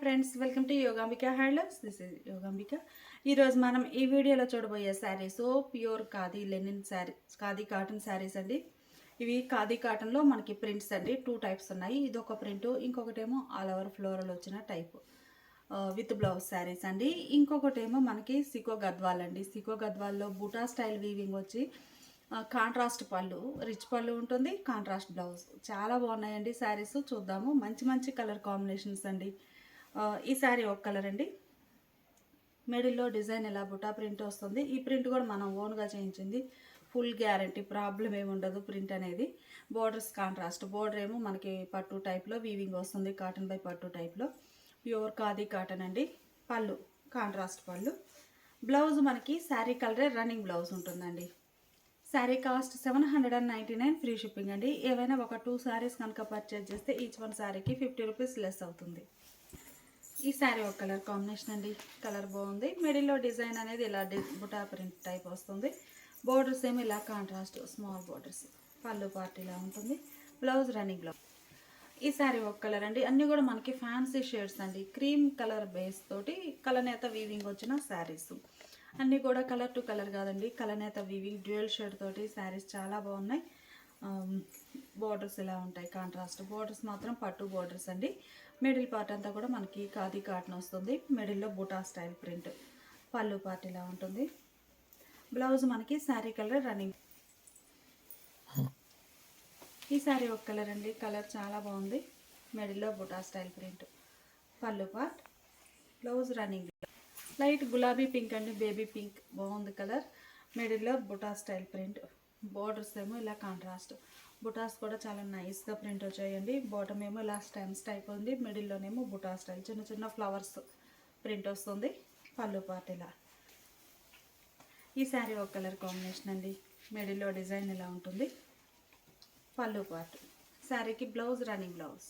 Friends, welcome to Yogambika handlooms. This is Yogambika. ఈరోజు మనం ఈ వీడియోలో చూడబోయే saris pure khadi linen sari, khadi cotton saris అండి. ఇవి ఖాదీ కాటన్లో మనకి ప్రింట్స్ అండి. 2 టైప్స్ ఉన్నాయి. ఇది ఒక ప్రింట్, ఇంకొకటేమో ఆల్ ఓవర్ ఫ్లోరల్ వచ్చిన టైప్ విత్ బ్లౌజ్ శారీస్ అండి. ఇంకొకటేమో మనకి సికో గద్వాల్ అండి. సికో గద్వాల్లో బూటా స్టైల్ వీవింగ్ వచ్చి కాంట్రాస్ట్ పళ్ళు, రిచ్ పళ్ళు ఉంటుంది, కాంట్రాస్ట్ బ్లౌజ్. చాలా బాగున్నాయండి శారీస్. చూద్దాము. మంచి మంచి కలర్ కాంబినేషన్స్ అండి. ఈ శారీ ఒక కలర్ అండి. మిడిల్లో డిజైన్ ఇలా బుటా ప్రింట్ వస్తుంది. ఈ ప్రింట్ కూడా మనం ఓన్గా చేయించింది. ఫుల్ గ్యారంటీ, ప్రాబ్లం ఏమి ఉండదు. ప్రింట్ అనేది బోర్డర్స్ కాంట్రాస్ట్. బోర్డర్ ఏమో మనకి పట్టు టైప్లో వీవింగ్ వస్తుంది, కాటన్ బై పట్టు టైప్లో. ప్యూర్ ఖాదీ కాటన్ అండి. పళ్ళు కాంట్రాస్ట్ పళ్ళు. బ్లౌజ్ మనకి శారీ కలరే రన్నింగ్ బ్లౌజ్ ఉంటుందండి. శారీ కాస్ట్ 799, ఫ్రీ షిప్పింగ్ అండి. ఏవైనా ఒక 2 శారీస్ కనుక పర్చేజ్ చేస్తే ఈచ్ వన్ శారీకి 50 రూపీస్ లెస్ అవుతుంది. ఈ శారీ ఒక కలర్ కాంబినేషన్ అండి. కలర్ బాగుంది. మిడిల్లో డిజైన్ అనేది ఇలా బుటా ప్రింట్ టైప్ వస్తుంది. బోర్డర్స్ ఏమో ఇలా కాంట్రాస్ట్ స్మాల్ బోర్డర్స్. పళ్ళు పార్ట్ ఇలా ఉంటుంది. Blouse running blouse. ఈ శారీ ఒక కలర్ అండి. అన్నీ కూడా మనకి ఫ్యాన్సీ షేడ్స్ అండి. క్రీమ్ కలర్ బేస్ తోటి కలనేత వీవింగ్ వచ్చిన శారీస్ అన్నీ కూడా కలర్ టు కలర్ కాదండి, కలనేత వీవింగ్ డ్యూయల్ షేడ్ తోటి శారీస్ చాలా బాగున్నాయి. బోర్డర్స్ ఇలా ఉంటాయి, కాంట్రాస్ట్ బోర్డర్స్ మాత్రం పట్టు బోర్డర్స్ అండి. మిడిల్ పార్ట్ అంతా కూడా మనకి ఖాదీ కాటన్ వస్తుంది. మిడిల్లో బుటా స్టైల్ ప్రింట్. పళ్ళు పార్ట్ ఇలా ఉంటుంది. బ్లౌజ్ మనకి శారీ కలర్ రన్నింగ్. ఈ శారీ ఒక కలర్ అండి. కలర్ చాలా బాగుంది. మిడిల్లో బుటా స్టైల్ ప్రింట్. పళ్ళు పార్ట్. Blouse running. లైట్ గులాబీ పింక్ అండి, బేబీ పింక్. బాగుంది కలర్. మిడిల్లో బుటా స్టైల్ ప్రింట్. బోర్డర్స్ ఏమో ఇలా కాంట్రాస్ట్. బుటాస్ కూడా చాలా నైస్గా ప్రింట్ వచ్చాయండి. బాటమ్ ఏమో ఇలా స్టెమ్స్ టైప్ ఉంది. మిడిల్లోనేమో బుటా స్టైల్ చిన్న చిన్న ఫ్లవర్స్ ప్రింట్ వస్తుంది. పళ్ళు పార్ట్ ఇలా. ఈ శారీ ఒక కలర్ కాంబినేషన్ అండి. మిడిల్లో డిజైన్ ఇలా ఉంటుంది. పళ్ళు పార్ట్. శారీకి బ్లౌజ్ రన్నింగ్ బ్లౌజ్.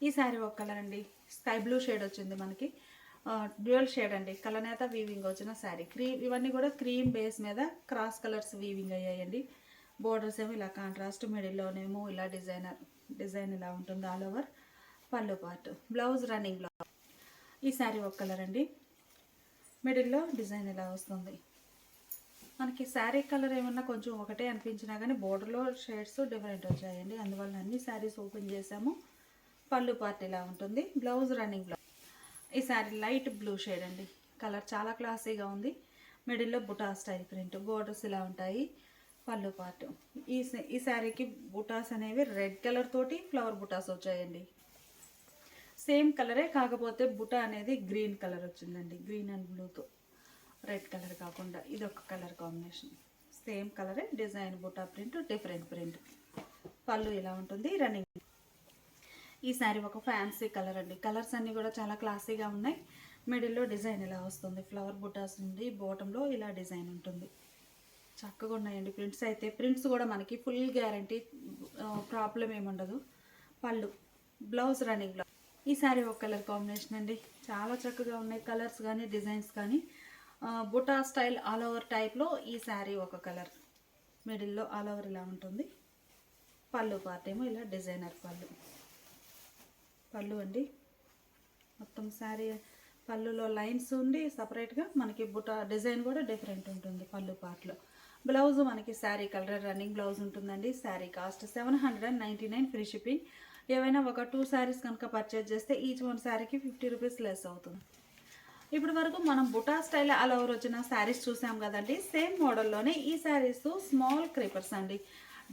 ఈ శారీ ఒక కలర్ అండి. స్కై బ్లూ షేడ్ వచ్చింది మనకి. డ్యూయల్ షేడ్ అండి. కలనేత వీవింగ్ వచ్చిన శారీ. ఇవన్నీ కూడా క్రీమ్ బేస్ మీద క్రాస్ కలర్స్ వీవింగ్ అయ్యాయండి. బోర్డర్స్ ఏమో ఇలా కాంట్రాస్ట్. మిడిల్లోనేమో ఇలా డిజైన్ ఇలా ఉంటుంది ఆల్ ఓవర్. పళ్ళు పార్ట్. Blouse running blouse. ఈ శారీ ఒక కలర్ అండి. మిడిల్లో డిజైన్ ఇలా వస్తుంది. మనకి శారీ కలర్ ఏమన్నా కొంచెం ఒకటే అనిపించినా కానీ బోర్డర్లో షేడ్స్ డిఫరెంట్ వచ్చాయండి. అందువల్ల అన్ని శారీస్ ఓపెన్ చేసాము. పళ్ళు పార్ట్ ఇలా ఉంటుంది. Blouse running blouse. ఈ శారీ లైట్ బ్లూ షేడ్ అండి. కలర్ చాలా క్లాసీగా ఉంది. మిడిల్లో బుటా స్టైల్ ప్రింట్. బోర్డర్స్ ఇలా ఉంటాయి. పళ్ళు పార్ట్. ఈ శారీకి బుటాస్ అనేవి రెడ్ కలర్ తోటి ఫ్లవర్ బుటాస్ వచ్చాయండి. సేమ్ కలరే, కాకపోతే బుటా అనేది గ్రీన్ కలర్ వచ్చిందండి. గ్రీన్ అండ్ బ్లూతో, రెడ్ కలర్ కాకుండా ఇది ఒక కలర్ కాంబినేషన్. సేమ్ కలరే, design buta print, different print. Pallu ఇలా ఉంటుంది. రన్నింగ్. ఈ శారీ ఒక ఫ్యాన్సీ కలర్ అండి. కలర్స్ అన్నీ కూడా చాలా క్లాసీగా ఉన్నాయి. మిడిల్లో డిజైన్ ఇలా వస్తుంది. ఫ్లవర్ బుటాస్ ఉంది. బాటంలో ఇలా డిజైన్ ఉంటుంది. చక్కగా ఉన్నాయండి ప్రింట్స్ అయితే. ప్రింట్స్ కూడా మనకి ఫుల్ గ్యారంటీ, ప్రాబ్లం ఏముండదు. పళ్ళు. Blouse running blouse. ఈ శారీ ఒక కలర్ కాంబినేషన్ అండి. చాలా చక్కగా ఉన్నాయి కలర్స్ కానీ డిజైన్స్ కానీ. బుటా స్టైల్ ఆల్ ఓవర్ టైప్లో ఈ శారీ ఒక కలర్. మిడిల్లో ఆల్ ఓవర్ ఇలా ఉంటుంది. పళ్ళు పార్ట్ ఏమో ఇలా డిజైనర్ పళ్ళు అండి. మొత్తం శారీ పళ్ళులో లైన్స్ ఉండి సపరేట్గా మనకి బుటా డిజైన్ కూడా డిఫరెంట్ ఉంటుంది పళ్ళు పార్ట్లో. బ్లౌజ్ మనకి శారీ కలర్ రన్నింగ్ బ్లౌజ్ ఉంటుందండి. Sari cost 799, free shipping. ఏవైనా ఒక 2 శారీస్ కనుక పర్చేజ్ చేస్తే ఈచ్ వన్ శారీకి 50 రూపీస్ లెస్ అవుతుంది. ఇప్పటి వరకు మనం బుటా స్టైల్ ఆల్ ఓవర్ వచ్చిన శారీస్ చూసాం కదండి. సేమ్ మోడల్లోనే ఈ శారీస్ స్మాల్ క్రీపర్స్ అండి.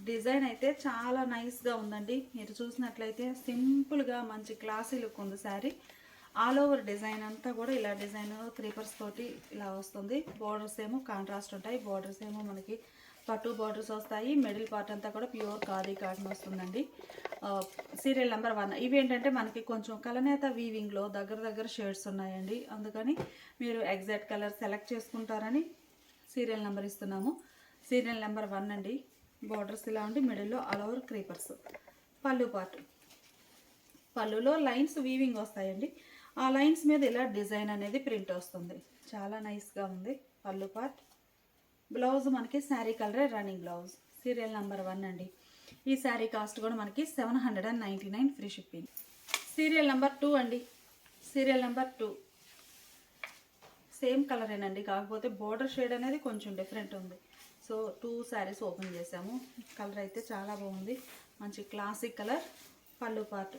డిజైన్ అయితే చాలా నైస్గా ఉందండి. మీరు చూసినట్లయితే సింపుల్గా మంచి క్లాసీ లుక్ ఉంది శారీ. ఆల్ ఓవర్ డిజైన్ అంతా కూడా ఇలా డిజైన్ క్రీపర్స్ తోటి ఇలా వస్తుంది. బోర్డర్స్ ఏమో కాంట్రాస్ట్ ఉంటాయి. బోర్డర్స్ ఏమో మనకి పట్టు బోర్డర్స్ వస్తాయి. మిడిల్ పార్ట్ అంతా కూడా ప్యూర్ ఖాదీ కాటన్ వస్తుందండి. Serial number 1. ఇవి ఏంటంటే మనకి కొంచెం కలనేత వీవింగ్లో దగ్గర షేడ్స్ ఉన్నాయండి. అందుకని మీరు ఎగ్జాక్ట్ కలర్ సెలెక్ట్ చేసుకుంటారని సీరియల్ నెంబర్ ఇస్తున్నాము. సీరియల్ నెంబర్ 1 అండి. బోర్డర్స్ ఇలా ఉండి మిడిల్లో ఆల్ ఓవర్ క్రీపర్స్. పళ్ళు పార్ట్. పళ్ళులో లైన్స్ వీవింగ్ వస్తాయండి. ఆ లైన్స్ మీద ఇలా డిజైన్ అనేది ప్రింట్ వస్తుంది. చాలా నైస్గా ఉంది పళ్ళు పార్ట్. బ్లౌజ్ మనకి శారీ కలరే రన్నింగ్ బ్లౌజ్. సీరియల్ నెంబర్ 1 అండి. ఈ శారీ కాస్ట్ కూడా మనకి 799, ఫ్రీ షిప్పింగ్. సీరియల్ నెంబర్ 2 అండి. సీరియల్ నెంబర్ 2 సేమ్ కలరేనండి, కాకపోతే బోర్డర్ షేడ్ అనేది కొంచెం డిఫరెంట్ ఉంది. సో 2 శారీస్ ఓపెన్ చేసాము. కలర్ అయితే చాలా బాగుంది, మంచి క్లాసిక్ కలర్. పళ్ళు పార్ట్,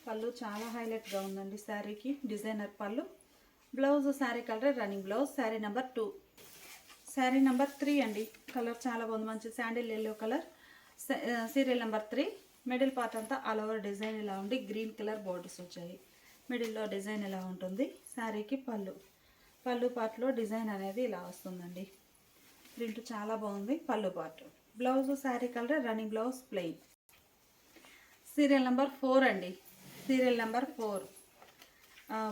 పళ్ళు చాలా హైలైట్గా ఉందండి శారీకి, డిజైనర్ పళ్ళు. Blouse sari colour running blouse. Sari number 2. Sari number 3 అండి, కలర్ చాలా బాగుంది, మంచి sandal yellow colour. Serial number 3. Middle part అంతా ఆల్ ఓవర్ డిజైన్ ఇలా ఉండి గ్రీన్ కలర్ బోర్డర్స్ వచ్చాయి. మిడిల్లో డిజైన్ ఇలా ఉంటుంది. శారీకి పళ్ళు, పళ్ళు పార్ట్లో డిజైన్ అనేది ఇలా వస్తుందండి. ప్రింట్ చాలా బాగుంది. పళ్ళు part. Blouse sari colour running blouse plain. Serial number 4 అండి, సీరియల్ నెంబర్ 4.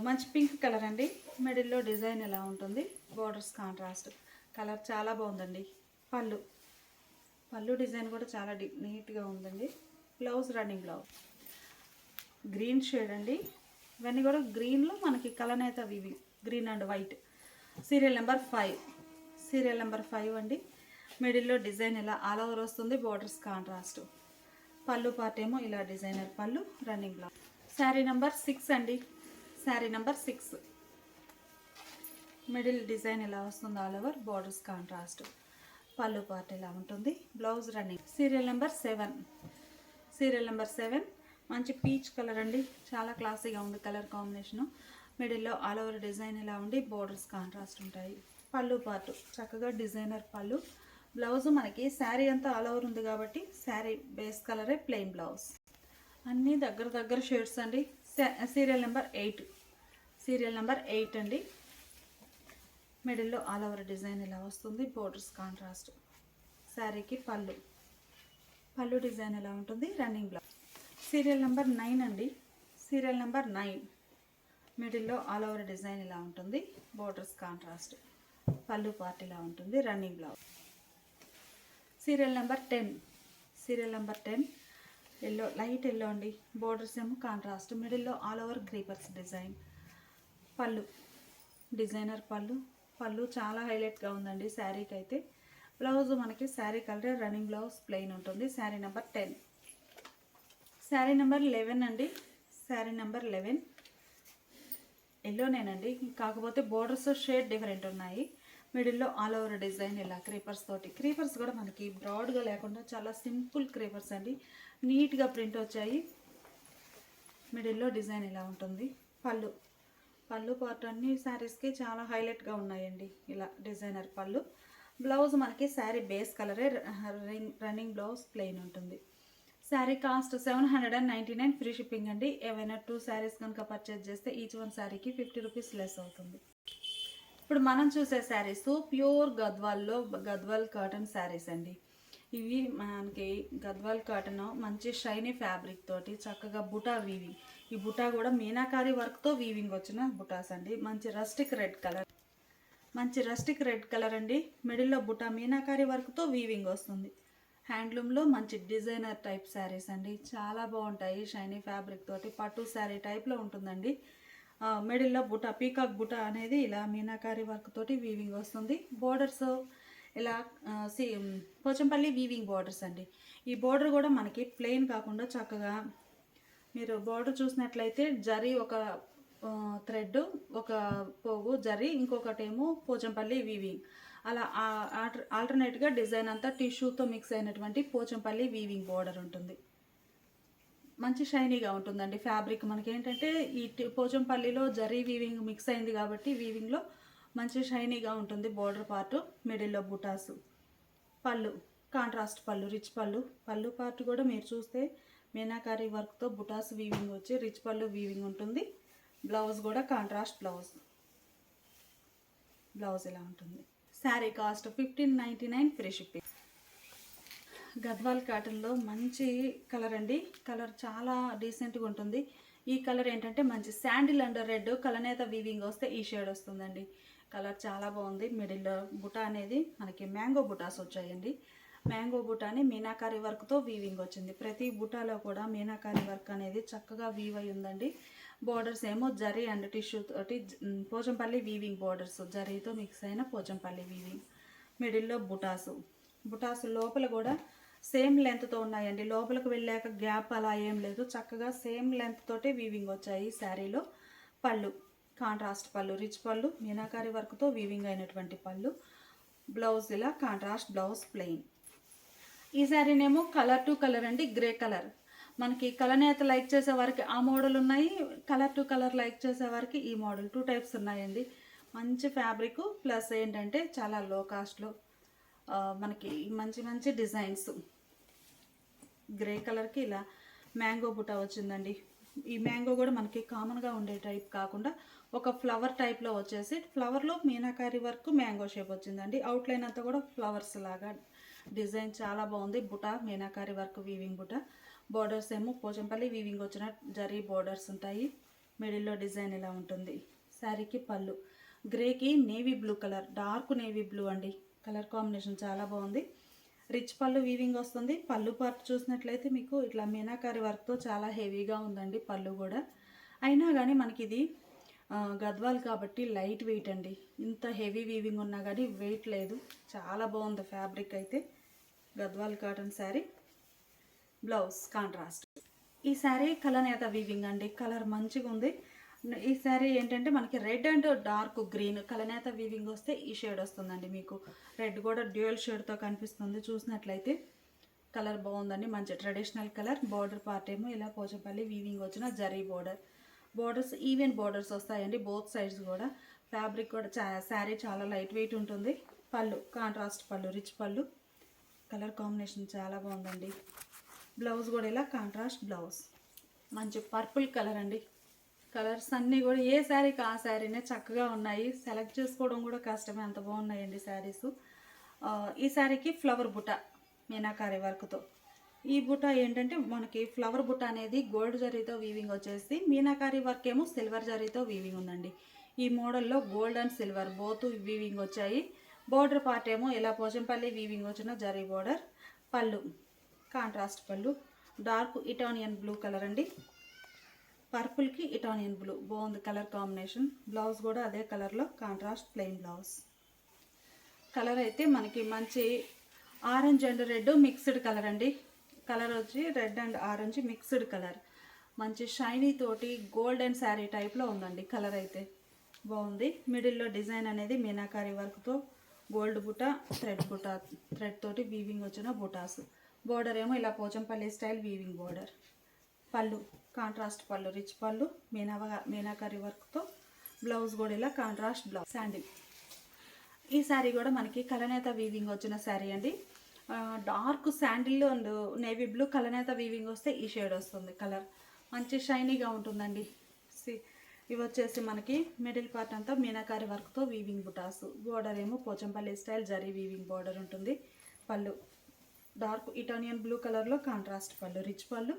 మంచి పింక్ కలర్ అండి, మిడిల్లో డిజైన్ ఇలా ఉంటుంది, బోర్డర్స్ కాంట్రాస్ట్. కలర్ చాలా బాగుందండి. పళ్ళు, పళ్ళు డిజైన్ కూడా చాలా నీట్గా ఉందండి. Blouse running blouse green shade అండి, ఇవన్నీ కూడా గ్రీన్లో మనకి కలనేత ఇవి green and white. Serial number 5. Serial number 5 అండి, మిడిల్లో డిజైన్ ఇలా ఆల్ ఓవర్ వస్తుంది, బోర్డర్స్ కాంట్రాస్ట్. పళ్ళు పార్ట్ ఏమో ఇలా డిజైనర్ పళ్ళు, రన్నింగ్ బ్లౌజ్. శారీ నెంబర్ 6 అండి, శారీ నెంబర్ 6. మిడిల్ డిజైన్ ఇలా వస్తుంది, ఆల్ ఓవర్ బోర్డర్స్ కాంట్రాస్ట్. పళ్ళు పార్ట్ ఇలా ఉంటుంది, blouse running. Serial number 7. Serial number 7 మంచి పీచ్ కలర్ అండి, చాలా క్లాసీగా ఉంది కలర్ కాంబినేషను. మిడిల్లో ఆల్ ఓవర్ డిజైన్ ఇలా ఉండి బోర్డర్స్ కాంట్రాస్ట్ ఉంటాయి. పళ్ళు పార్ట్ చక్కగా డిజైనర్ పళ్ళు. బ్లౌజ్ మనకి శారీ అంతా ఆల్ ఓవర్ ఉంది కాబట్టి శారీ బేస్ కలరే ప్లెయిన్ బ్లౌజ్. అన్నీ దగ్గర దగ్గర షేడ్స్ అండి. Serial number 8. సీరియల్ నెంబర్ 8 అండి, మిడిల్లో ఆల్ ఓవర్ డిజైన్ ఇలా వస్తుంది, బోర్డర్స్ కాంట్రాస్ట్. శారీకి పళ్ళు, పళ్ళు డిజైన్ ఇలా ఉంటుంది, రన్నింగ్ బ్లౌజ్. సీరియల్ నెంబర్ 9 అండి, సీరియల్ నెంబర్ 9. మిడిల్లో ఆల్ ఓవర్ డిజైన్ ఇలా ఉంటుంది, బోర్డర్స్ కాంట్రాస్ట్. పళ్ళు పార్ట్ ఇలా ఉంటుంది, running blouse. Serial number 10. Serial number 10 yellow, light yellow అండి, బోర్డర్స్ ఏమో కాంట్రాస్ట్, మిడిల్లో ఆల్ ఓవర్ క్రీపర్స్ డిజైన్. పళ్ళు డిజైనర్ పళ్ళు, పళ్ళు చాలా హైలైట్గా ఉందండి శారీకి అయితే. బ్లౌజ్ మనకి sari colour running blouse plain ఉంటుంది. శారీ నెంబర్ 10. శారీ నెంబర్ 11 అండి, శారీ నెంబర్ 11 ఎల్లోనేనండి, కాకపోతే బోర్డర్స్ షేడ్ డిఫరెంట్ ఉన్నాయి. మిడిల్లో ఆల్ ఓవర్ డిజైన్ ఇలా క్రీపర్స్ తోటి. క్రీపర్స్ కూడా మనకి బ్రాడ్గా లేకుండా చాలా సింపుల్ క్రీపర్స్ అండి, నీట్గా ప్రింట్ వచ్చాయి. మిడిల్లో డిజైన్ ఇలా ఉంటుంది. పళ్ళు, పళ్ళు పార్ట్ అన్ని శారీస్కి చాలా హైలైట్గా ఉన్నాయండి, ఇలా డిజైనర్ పళ్ళు. బ్లౌజ్ మనకి శారీ బేస్ కలరే రన్నింగ్ బ్లౌజ్ ప్లెయిన్ ఉంటుంది. శారీ కాస్ట్ 799 ఫ్రీ షిప్పింగ్ అండి. ఏవైనా 2 శారీస్ కనుక పర్చేజ్ చేస్తే ఈచ్ వన్ శారీకి 50 రూపీస్ లెస్ అవుతుంది. ఇప్పుడు మనం చూసే శారీస్ ప్యూర్ గద్వాల్లో, గద్వాల్ కాటన్ శారీస్ అండి. ఇవి మనకి గద్వాల్ కాటన్ మంచి షైనీ ఫ్యాబ్రిక్ తోటి చక్కగా బుటా వీవింగ్. ఈ బుటా కూడా మీనాకారి వర్క్తో వీవింగ్ వచ్చిన బుటాస్ అండి. మంచి రస్టిక్ రెడ్ కలర్, మంచి రస్టిక్ రెడ్ కలర్ అండి. మిడిల్లో బుటా మీనాకారి వర్క్తో వీవింగ్ వస్తుంది. హ్యాండ్లూమ్లో మంచి డిజైనర్ టైప్ శారీస్ అండి, చాలా బాగుంటాయి. షైనీ ఫ్యాబ్రిక్ తోటి పట్టు శారీ టైప్లో ఉంటుందండి. మిడిల్లో బుటా, పీకాక్ బుటా అనేది ఇలా మీనాకారి వర్క్ తోటి వీవింగ్ వస్తుంది. బోర్డర్స్ ఇలా పోచంపల్లి వీవింగ్ బోర్డర్స్ అండి. ఈ బోర్డర్ కూడా మనకి ప్లెయిన్ కాకుండా చక్కగా మీరు బోర్డర్ చూసినట్లయితే జరీ ఒక థ్రెడ్, ఒక పోగు జరీ, ఇంకొకటేమో పోచంపల్లి వీవింగ్, అలా ఆల్టర్నేట్గా డిజైన్ అంతా టిష్యూతో మిక్స్ అయినటువంటి పోచంపల్లి వీవింగ్ బోర్డర్ ఉంటుంది. మంచి షైనీగా ఉంటుందండి ఫ్యాబ్రిక్. మనకి ఏంటంటే ఈ పోచంపల్లిలో జరీ వీవింగ్ మిక్స్ అయింది కాబట్టి వీవింగ్లో మంచి షైనీగా ఉంటుంది బోర్డర్ పార్ట్. మిడిల్లో బుటాసు. పళ్ళు కాంట్రాస్ట్ పళ్ళు, రిచ్ పళ్ళు. పళ్ళు పార్ట్ కూడా మీరు చూస్తే మీనాకారి వర్క్తో బుటాస్ వీవింగ్ వచ్చి రిచ్ పళ్ళు వీవింగ్ ఉంటుంది. బ్లౌజ్ కూడా కాంట్రాస్ట్ బ్లౌజ్, బ్లౌజ్ ఇలా ఉంటుంది. Sari cost 1599 free shipping. Gadwal కాటన్లో మంచి కలర్ అండి, కలర్ చాలా డీసెంట్గా ఉంటుంది. ఈ కలర్ ఏంటంటే మంచి శాండిల్ అండ్ రెడ్ కలనేత వీవింగ్ వస్తే ఈ షేడ్ వస్తుందండి. కలర్ చాలా బాగుంది. మిడిల్లో బుటా అనేది మనకి మ్యాంగో బుటాస్ వచ్చాయండి. మ్యాంగో బుటాని మీనాకారి వర్క్తో వీవింగ్ వచ్చింది. ప్రతి బుటాలో కూడా మీనాకారి వర్క్ అనేది చక్కగా వీవ్ అయి ఉందండి. బోర్డర్స్ ఏమో జరీ అండ్ టిష్యూ తోటి పోచంపల్లి వీవింగ్ బోర్డర్స్, జరీతో మిక్స్ అయిన పోచంపల్లి వీవింగ్. మిడిల్లో బుటాసు, బుటాసు లోపల కూడా సేమ్ లెంత్తో ఉన్నాయండి. లోపలికి వెళ్ళాక గ్యాప్ అలా ఏం లేదు, చక్కగా సేమ్ లెంత్ తోటి వీవింగ్ వచ్చాయి శారీలో. పళ్ళు కాంట్రాస్ట్ పళ్ళు, రిచ్ పళ్ళు, మీనాకారి వర్క్తో వీవింగ్ అయినటువంటి పళ్ళు. బ్లౌజ్ ఇలా కాంట్రాస్ట్ బ్లౌజ్ ప్లెయిన్. ఈ శారీనేమో కలర్ టు కలర్ అండి, గ్రే కలర్. మనకి కలనేత లైక్ చేసే వారికి ఆ మోడల్ ఉన్నాయి, కలర్ టు కలర్ లైక్ చేసే వారికి ఈ మోడల్ 2 టైప్స్ ఉన్నాయండి. మంచి ఫ్యాబ్రిక్ ప్లస్ ఏంటంటే చాలా లో కాస్ట్లో మనకి మంచి మంచి డిజైన్స్. గ్రే కలర్కి ఇలా మ్యాంగో బుట్ట వచ్చిందండి. ఈ మ్యాంగో కూడా మనకి కామన్గా ఉండే టైప్ కాకుండా ఒక ఫ్లవర్ టైప్లో వచ్చేసి ఫ్లవర్లో మీనాకారి వర్క్ మ్యాంగో షేప్ వచ్చిందండి. అవుట్లైన్ అంతా కూడా ఫ్లవర్స్ లాగా డిజైన్ చాలా బాగుంది. బుట్ట మీనాకారి వర్క్ వీవింగ్ బుట్ట. బోర్డర్స్ ఏమో పోచంపల్లి వీవింగ్ వచ్చిన జరీ బోర్డర్స్ ఉంటాయి. మిడిల్లో డిజైన్ ఇలా ఉంటుంది. శారీకి పళ్ళు గ్రేకి navy blue colour, dark navy blue అండి. కలర్ కాంబినేషన్ చాలా బాగుంది. రిచ్ పళ్ళు వీవింగ్ వస్తుంది. పళ్ళు పార్ట్ చూసినట్లయితే మీకు ఇట్లా మీనాకారి వర్క్తో చాలా హెవీగా ఉందండి పళ్ళు కూడా. అయినా కానీ మనకి ఇది గద్వాల్ కాబట్టి లైట్ వెయిట్ అండి. ఇంత హెవీ వీవింగ్ ఉన్నా కానీ వెయిట్ లేదు. చాలా బాగుంది ఫ్యాబ్రిక్ అయితే. Gadwal cotton sari. Blouse contrast. ఈ శారీ కలనేత వీవింగ్ అండి. కలర్ మంచిగా ఉంది. ఈ శారీ ఏంటంటే మనకి రెడ్ అండ్ డార్క్ గ్రీన్ కలనేత వీవింగ్ వస్తే ఈ షేడ్ వస్తుందండి. మీకు రెడ్ కూడా డ్యూయల్ షేడ్తో కనిపిస్తుంది చూసినట్లయితే. కలర్ బాగుందండి, మంచి ట్రెడిషనల్ కలర్. బార్డర్ పార్ట్ ఏమో ఇలా పోచంపల్లి వీవింగ్ వచ్చిన zari border. Borders even borders వస్తాయండి బోత్ సైడ్స్ కూడా. ఫ్యాబ్రిక్ కూడా శారీ చాలా లైట్ వెయిట్ ఉంటుంది. పళ్ళు కాంట్రాస్ట్ పళ్ళు, రిచ్ పళ్ళు. కలర్ కాంబినేషన్ చాలా బాగుందండి. బ్లౌజ్ కూడా ఇలా కాంట్రాస్ట్ బ్లౌజ్. మంచి పర్పుల్ కలర్ అండి. కలర్స్ అన్నీ కూడా ఏ శారీకి ఆ శారీనే చక్కగా ఉన్నాయి. సెలెక్ట్ చేసుకోవడం కూడా కష్టమే, అంత బాగున్నాయండి శారీస్. ఈ శారీకి ఫ్లవర్ బుట్ట మీనాకారి వర్క్తో. ఈ బుట్ట ఏంటంటే మనకి ఫ్లవర్ బుట్ట అనేది గోల్డ్ జరీతో వీవింగ్ వచ్చేసి, మీనాకారి వర్క్ ఏమో సిల్వర్ జరీతో వీవింగ్ ఉందండి. ఈ మోడల్లో gold and silver both weaving వచ్చాయి. బోర్డర్ పార్ట్ ఏమో ఇలా పోచంపల్లి వీవింగ్ వచ్చిన జరీ బోర్డర్. పళ్ళు కాంట్రాస్ట్ పళ్ళు, డార్క్ ఇటానియన్ బ్లూ కలర్ అండి. పర్పుల్కి ఇటానియన్ బ్లూ బాగుంది కలర్ కాంబినేషన్. బ్లౌజ్ కూడా అదే కలర్లో కాంట్రాస్ట్ ప్లెయిన్ బ్లౌజ్. కలర్ అయితే మనకి మంచి orange and red mixed colour అండి. కలర్ వచ్చి red and orange mixed colour. మంచి షైనీ తోటి గోల్డెన్ శారీ టైప్లో ఉందండి. కలర్ అయితే బాగుంది. మిడిల్లో డిజైన్ అనేది మీనాకారి వర్క్తో గోల్డ్ బుట్ట, థ్రెడ్ తోటి వీవింగ్ వచ్చిన బుటాస్. బోర్డర్ ఏమో ఇలా పోచంపల్లి స్టైల్ వీవింగ్ బోర్డర్. పళ్ళు కాంట్రాస్ట్ పళ్ళు, రిచ్ పళ్ళు మీనాకారి వర్క్తో. బ్లౌజ్ కూడా ఇలా కాంట్రాస్ట్ బ్లౌజ్. శాండిల్. ఈ శారీ కూడా మనకి కలనేత వీవింగ్ వచ్చిన శారీ అండి. Dark sandal and navy blue కలనేత వీవింగ్ వస్తే ఈ షేడ్ వస్తుంది. కలర్ మంచి షైనీగా ఉంటుందండి. ఇవి వచ్చేసి మనకి మిడిల్ పార్ట్ అంతా మీనాకారి వర్క్తో వీవింగ్ బుటాస్. బోర్డర్ ఏమో Pochampally style zari weaving border ఉంటుంది. పళ్ళు డార్క్ ఇటానియన్ బ్లూ కలర్లో కాంట్రాస్ట్ పళ్ళు, రిచ్ పళ్ళు.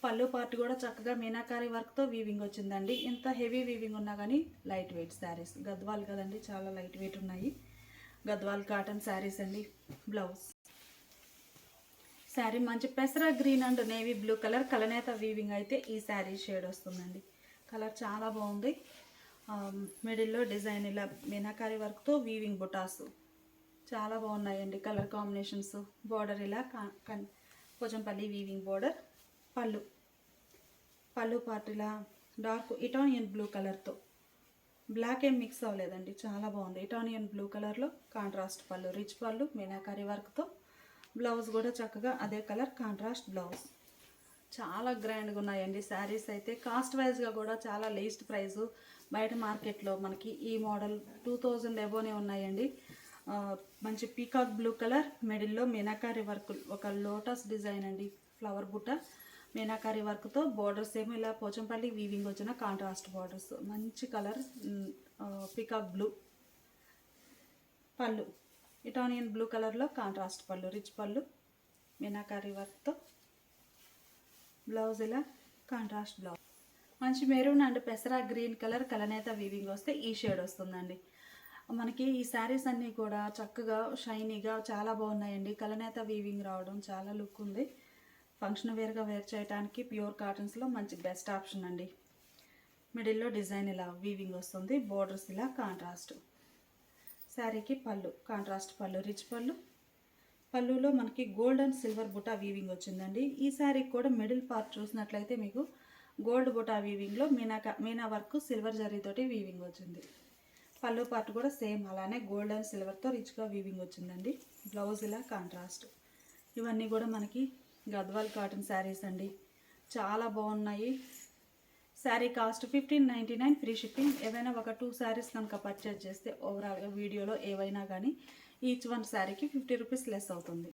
పళ్ళు పార్ట్ కూడా చక్కగా మీనాకారి వర్క్తో వీవింగ్ వచ్చిందండి. ఇంత హెవీ వీవింగ్ ఉన్నా కానీ లైట్ వెయిట్ శారీస్. గద్వాల్ కదండి, చాలా లైట్ వెయిట్ ఉన్నాయి. గద్వాల్ కాటన్ శారీస్ అండి. బ్లౌజ్. శారీ మంచి పెసరా green and navy blue colour కలనేత వీవింగ్ అయితే ఈ శారీ షేడ్ వస్తుందండి. కలర్ చాలా బాగుంది. మిడిల్లో డిజైన్ ఇలా మీనాకారి వర్క్తో వీవింగ్ బుటాస్ చాలా బాగున్నాయండి. Colour combinations. బార్డర్ ఇలా పోచంపల్లి వీవింగ్ బార్డర్. పళ్ళు పార్ట్ ఇలా డార్క్ ఇటానియన్ బ్లూ కలర్తో. బ్లాక్ ఏం మిక్స్ అవ్వలేదండి, చాలా బాగుంది. ఇటానియన్ బ్లూ కలర్లో కాంట్రాస్ట్ పళ్ళు, రిచ్ పళ్ళు మీనాకారి వర్క్తో. బ్లౌజ్ కూడా చక్కగా అదే కలర్ కాంట్రాస్ట్ బ్లౌజ్. చాలా గ్రాండ్గా ఉన్నాయండి శారీస్ అయితే. కాస్ట్ వైజ్గా కూడా చాలా లీస్ట్ ప్రైస్. బయట మార్కెట్లో మనకి ఈ మోడల్ 2000 ఎబోనే ఉన్నాయండి. మంచి పీకాక్ బ్లూ కలర్, మిడిల్లో మీనాకారి వర్క్, ఒక లోటస్ డిజైన్ అండి. ఫ్లవర్ బుట్ట మీనాకారి వర్క్తో. బోర్డర్స్ ఏమో ఇలా పోచంపల్లి వీవింగ్ వచ్చిన కాంట్రాస్ట్ బోర్డర్స్. మంచి కలర్ పీకాక్ బ్లూ. పళ్ళు ఇటానియన్ బ్లూ కలర్లో కాంట్రాస్ట్ పళ్ళు, రిచ్ పళ్ళు మీనాకారి వర్క్తో. బ్లౌజ్ ఇలా కాంట్రాస్ట్ బ్లౌజ్. మంచి మెరూన్ అండ్ పెసరా గ్రీన్ కలర్ కలనేత వీవింగ్ వస్తే ఈ షేడ్ వస్తుందండి. మనకి ఈ శారీస్ అన్నీ కూడా చక్కగా షైనీగా చాలా బాగున్నాయండి. కలనేత వీవింగ్ రావడం చాలా లుక్ ఉంది. ఫంక్షన్ వేర్గా వేర్ చేయడానికి ప్యూర్ కాటన్స్లో మంచి బెస్ట్ ఆప్షన్ అండి. మిడిల్లో డిజైన్ ఇలా వీవింగ్ వస్తుంది. బోర్డర్స్ ఇలా కాంట్రాస్ట్. శారీకి పళ్ళు కాంట్రాస్ట్ పళ్ళు, రిచ్ పళ్ళు. పళ్ళులో మనకి గోల్డ్ అండ్ సిల్వర్ బుటా వీవింగ్ వచ్చిందండి. ఈ శారీకి కూడా మిడిల్ పార్ట్ చూసినట్లయితే మీకు గోల్డ్ బుటా వీవింగ్లో మీనా వర్క్ సిల్వర్ జరీతోటి వీవింగ్ వచ్చింది. పళ్ళు పార్ట్ కూడా సేమ్ అలానే గోల్డ్ అండ్ సిల్వర్తో రిచ్గా వీవింగ్ వచ్చిందండి. బ్లౌజ్ ఇలా కాంట్రాస్ట్. ఇవన్నీ కూడా మనకి గద్వాల్ కాటన్ శారీస్ అండి, చాలా బాగున్నాయి. Sari cost 1599 free shipping. ఏవైనా ఒక 2 శారీస్ కనుక పర్చేజ్ చేస్తే ఓవరాల్గా వీడియోలో ఏవైనా కానీ ఈచ్ వన్ శారీకి 50 రూపీస్ లెస్ అవుతుంది.